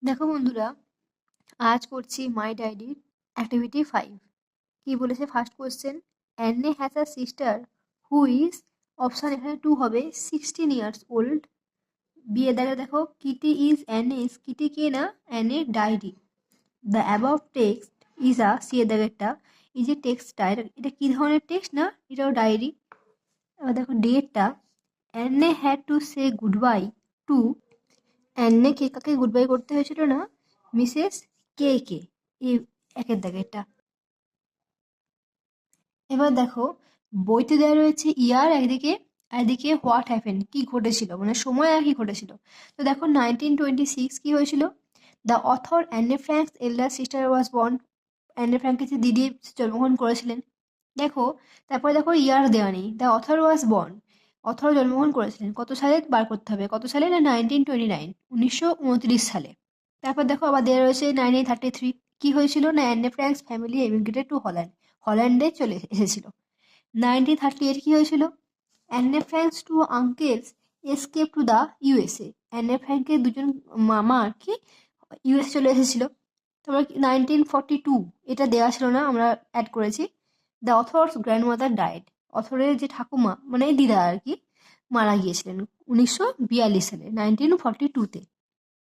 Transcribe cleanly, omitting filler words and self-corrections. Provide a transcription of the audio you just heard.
দেখো বন্ধুরা, আজ করছি মাই ডায়েরির অ্যাক্টিভিটি 5। কি বলেছে first question? Anne has a sister who is, option এখানে 2 হবে, 16 years old। বিয়ে দাগে দেখো, কিটি ইজ অ্যানেস, কিটি কে না, Anne diary. The above text is a, C এর দাগেরটা ইজ এ টেক্সট ডায়েরি। এটা কি ধরনের টেক্সট না, এটাও ডায়েরি। এবার দেখো ডেটটা, Anne had to say goodbye to, Anne কে কাকে গুড বাই করতে হয়েছিল না, মিসেস কে কে। এই একের দাগেরটা। এবার দেখো বইতে দেওয়া রয়েছে ইয়ার একদিকে, আর এদিকে হোয়াট হ্যাপেন, কি ঘটেছিল, মানে সময় আর কি ঘটেছিল। তো দেখো 1926 কি হয়েছিল? The author Anne Frank's elder sister was born. Anne ফ্র্যাঙ্কের যে দিদি জন্মগ্রহণ করেছিলেন। দেখো তারপরে দেখো ইয়ার দেওয়া নেই, the author was born, author জন্মগ্রহণ করেছিলেন কত সালে, বার করতে হবে কত সালে না, 1929, 1929 সালে। তারপর দেখো আবার দেওয়া রয়েছে 1933 কি হয়েছিল না, Anne Frank's family emigrated to Holland, হল্যান্ডে চলে এসেছিল। 1938 কি হয়েছিল? Anne Frank's two uncles escape to the USA, Anne ফ্র্যাঙ্কের দুজন মামা আর কি ইউএসএ চলে এসেছিল। তারপর 1942 এটা দেওয়া ছিল না, আমরা অ্যাড করেছি। দ্য অথর্স গ্র্যান্ডমাদার ডায়েড, অথরের যে ঠাকুমা মানে দিদা আর কি মারা গিয়েছিলেন 1942 সালে, 1942-তে।